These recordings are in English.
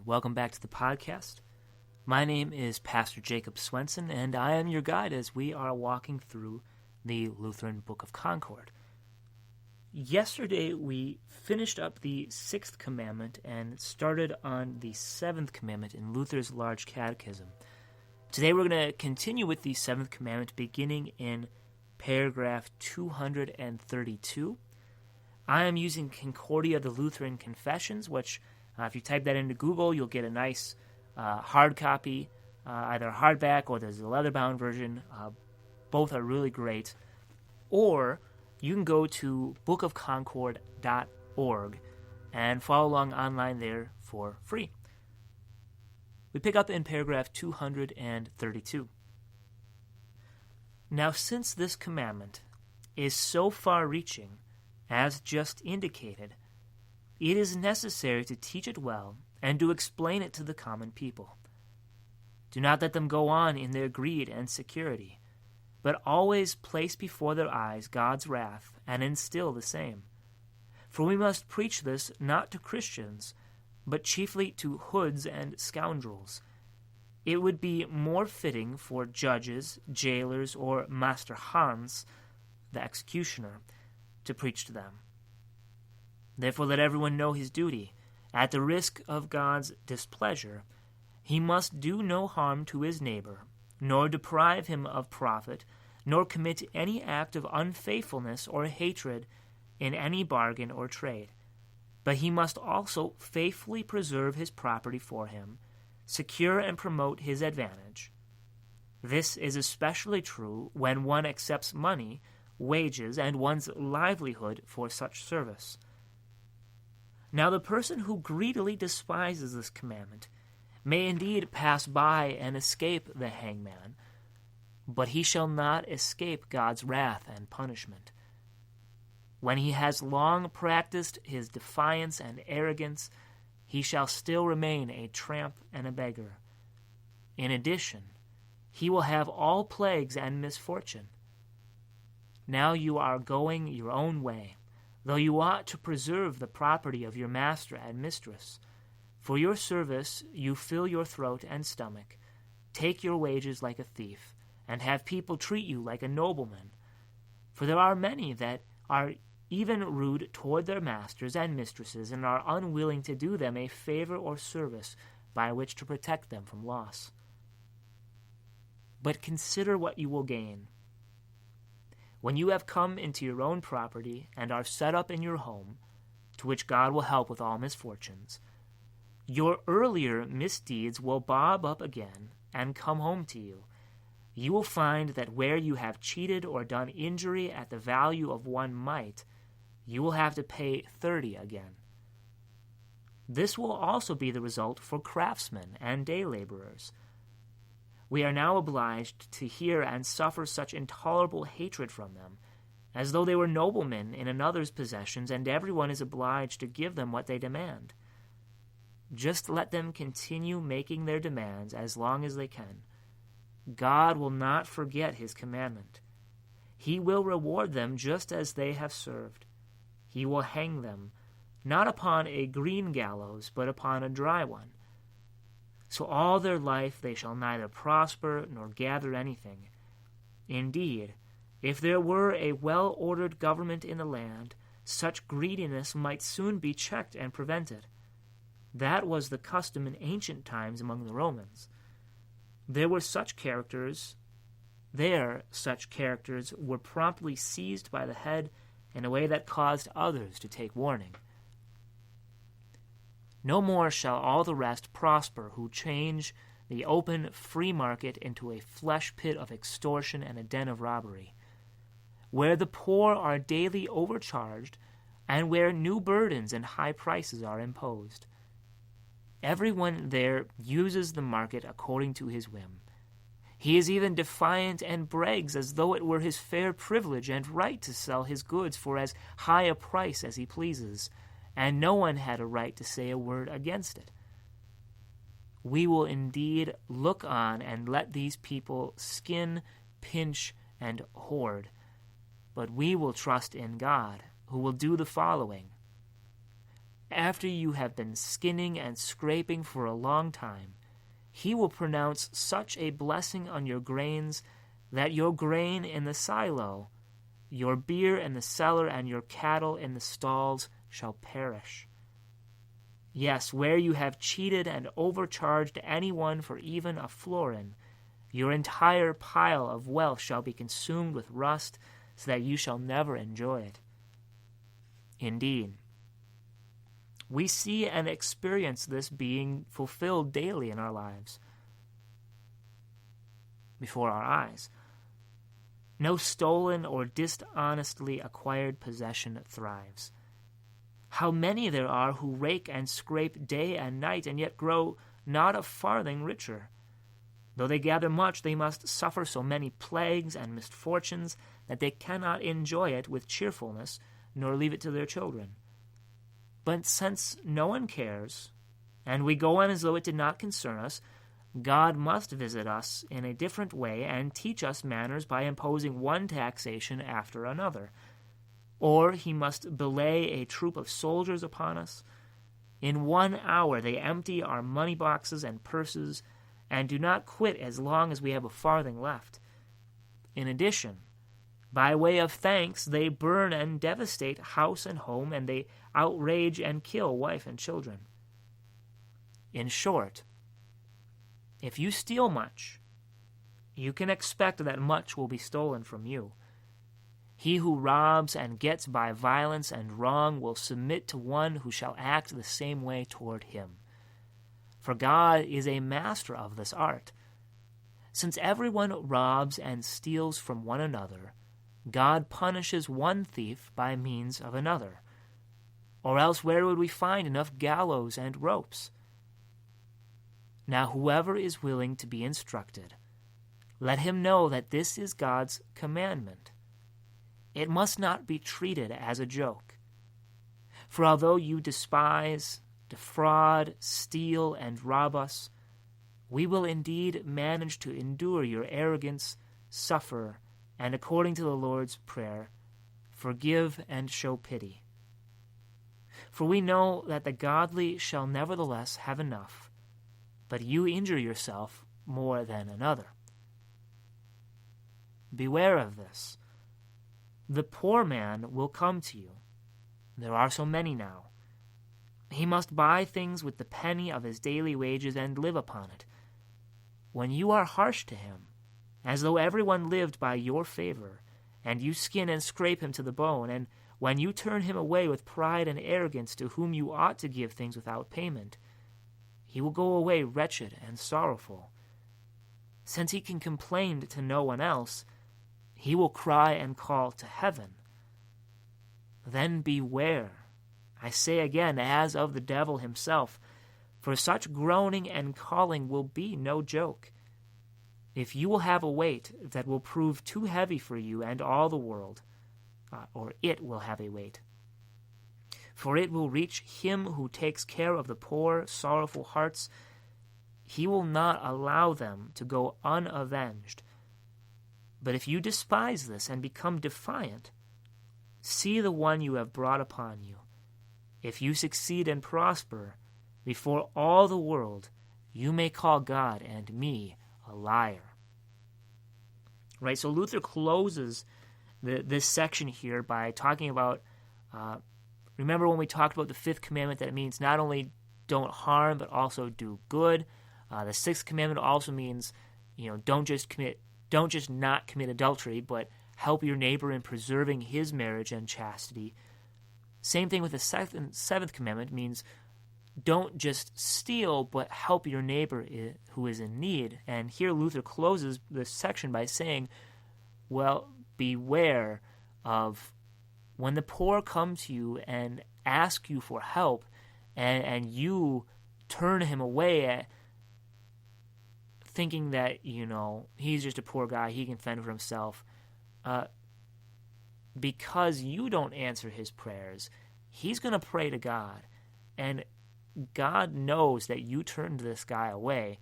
welcome back to the podcast. My name is Pastor Jacob Swenson, and I am your guide as we are walking through the Lutheran Book of Concord. Yesterday, we finished up the 6th Commandment and started on the 7th Commandment in Luther's Large Catechism. Today, we're going to continue with the 7th Commandment, beginning in paragraph 232. I am using Concordia, the Lutheran Confessions, which, if you type that into Google, you'll get a nice hard copy, either hardback or there's a leather-bound version. Both are really great. Or you can go to book-of-concord.org and follow along online there for free. We pick up in paragraph 232. Now, since this commandment is so far-reaching, as just indicated, it is necessary to teach it well and to explain it to the common people. Do not let them go on in their greed and security, but always place before their eyes God's wrath and instill the same. For we must preach this not to Christians, but chiefly to hoods and scoundrels. It would be more fitting for judges, jailers, or Master Hans, the executioner, to preach to them. Therefore let everyone know his duty. At the risk of God's displeasure, he must do no harm to his neighbor, nor deprive him of profit, nor commit any act of unfaithfulness or hatred in any bargain or trade. But he must also faithfully preserve his property for him, secure and promote his advantage. This is especially true when one accepts money, wages, and one's livelihood for such service. Now the person who greedily despises this commandment may indeed pass by and escape the hangman, but he shall not escape God's wrath and punishment. When he has long practiced his defiance and arrogance, he shall still remain a tramp and a beggar. In addition, he will have all plagues and misfortune. Now you are going your own way, though you ought to preserve the property of your master and mistress. For your service you fill your throat and stomach, take your wages like a thief, and have people treat you like a nobleman. For there are many that are even rude toward their masters and mistresses, and are unwilling to do them a favor or service by which to protect them from loss. But consider what you will gain. When you have come into your own property and are set up in your home, to which God will help with all misfortunes, your earlier misdeeds will bob up again and come home to you. You will find that where you have cheated or done injury at the value of one mite, you will have to pay 30 again. This will also be the result for craftsmen and day laborers. We are now obliged to hear and suffer such intolerable hatred from them, as though they were noblemen in another's possessions, and everyone is obliged to give them what they demand. Just let them continue making their demands as long as they can. God will not forget his commandment. He will reward them just as they have served. He will hang them, not upon a green gallows, but upon a dry one. So all their life they shall neither prosper nor gather anything. Indeed, if there were a well-ordered government in the land, such greediness might soon be checked and prevented. That was the custom in ancient times among the Romans. Such characters were promptly seized by the head in a way that caused others to take warning. No more shall all the rest prosper who change the open free market into a flesh pit of extortion and a den of robbery, where the poor are daily overcharged and where new burdens and high prices are imposed. Everyone there uses the market according to his whim. He is even defiant and brags as though it were his fair privilege and right to sell his goods for as high a price as he pleases, and no one had a right to say a word against it. We will indeed look on and let these people skin, pinch, and hoard, but we will trust in God, who will do the following. after you have been skinning and scraping for a long time, he will pronounce such a blessing on your grains that your grain in the silo, your beer in the cellar, and your cattle in the stalls shall perish. Yes, where you have cheated and overcharged anyone for even a florin, your entire pile of wealth shall be consumed with rust, so that you shall never enjoy it. Indeed, we see and experience this being fulfilled daily in our lives, before our eyes. No stolen or dishonestly acquired possession thrives. How many there are who rake and scrape day and night, and yet grow not a farthing richer. Though they gather much, they must suffer so many plagues and misfortunes that they cannot enjoy it with cheerfulness, nor leave it to their children. But since no one cares, and we go on as though it did not concern us, God must visit us in a different way and teach us manners by imposing one taxation after another. Or he must belay a troop of soldiers upon us. In 1 hour they empty our money boxes and purses, and do not quit as long as we have a farthing left. In addition, by way of thanks, they burn and devastate house and home, and they outrage and kill wife and children. In short, if you steal much, you can expect that much will be stolen from you. He who robs and gets by violence and wrong will submit to one who shall act the same way toward him. For God is a master of this art. Since everyone robs and steals from one another, God punishes one thief by means of another. Or else where would we find enough gallows and ropes? Now whoever is willing to be instructed, let him know that this is God's commandment. It must not be treated as a joke. For although you despise, defraud, steal, and rob us, we will indeed manage to endure your arrogance, suffer, and according to the Lord's prayer, forgive and show pity. For we know that the godly shall nevertheless have enough, but you injure yourself more than another. Beware of this. The poor man will come to you. There are so many now. He must buy things with the penny of his daily wages and live upon it. When you are harsh to him, as though everyone lived by your favor, and you skin and scrape him to the bone, and when you turn him away with pride and arrogance to whom you ought to give things without payment, he will go away wretched and sorrowful. Since he can complain to no one else, he will cry and call to heaven. Then beware, I say again, as of the devil himself, for such groaning and calling will be no joke. If you will have a weight that will prove too heavy for you and all the world, or it will have a weight, for it will reach him who takes care of the poor, sorrowful hearts, he will not allow them to go unavenged. But if you despise this and become defiant, see the one you have brought upon you. If you succeed and prosper, before all the world, you may call God and me a liar. Right, so Luther closes this section here by talking about, remember when we talked about the 5th commandment, that it means not only don't harm, but also do good. The 6th commandment also means, don't just not commit adultery, but help your neighbor in preserving his marriage and chastity. Same thing with the 7th commandment means don't just steal, but help your neighbor who is in need. And here Luther closes this section by saying, well, beware of when the poor come to you and ask you for help, and you turn him away thinking that, he's just a poor guy, he can fend for himself. Because you don't answer his prayers, he's going to pray to God. And God knows that you turned this guy away.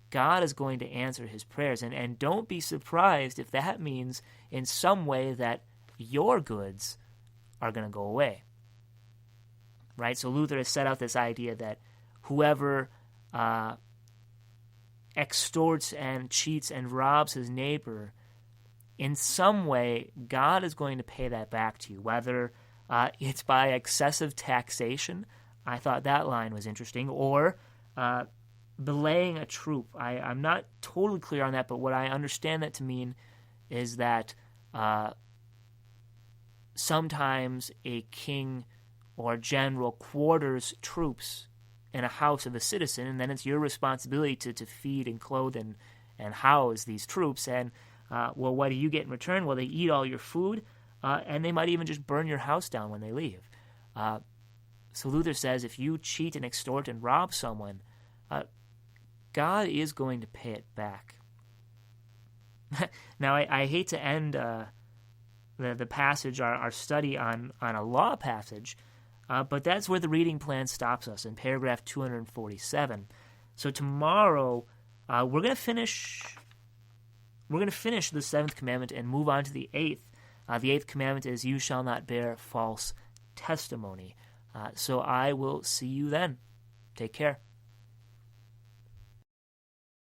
God is going to answer his prayers. And don't be surprised if that means in some way that your goods are going to go away. right? So Luther has set out this idea that whoever extorts and cheats and robs his neighbor, in some way, God is going to pay that back to you, whether it's by excessive taxation. I thought that line was interesting. Or belaying a troop. I'm not totally clear on that, but what I understand that to mean is that sometimes a king or general quarters troops in a house of a citizen, and then it's your responsibility to feed and clothe and house these troops. And, well, what do you get in return? Well, they eat all your food, and they might even just burn your house down when they leave. So Luther says if you cheat and extort and rob someone, God is going to pay it back. Now, I hate to end the passage, our study on a law passage, but that's where the reading plan stops us in paragraph 247. So tomorrow we're going to finish the seventh commandment and move on to the eighth. The eighth commandment is, "You shall not bear false testimony." So I will see you then. Take care.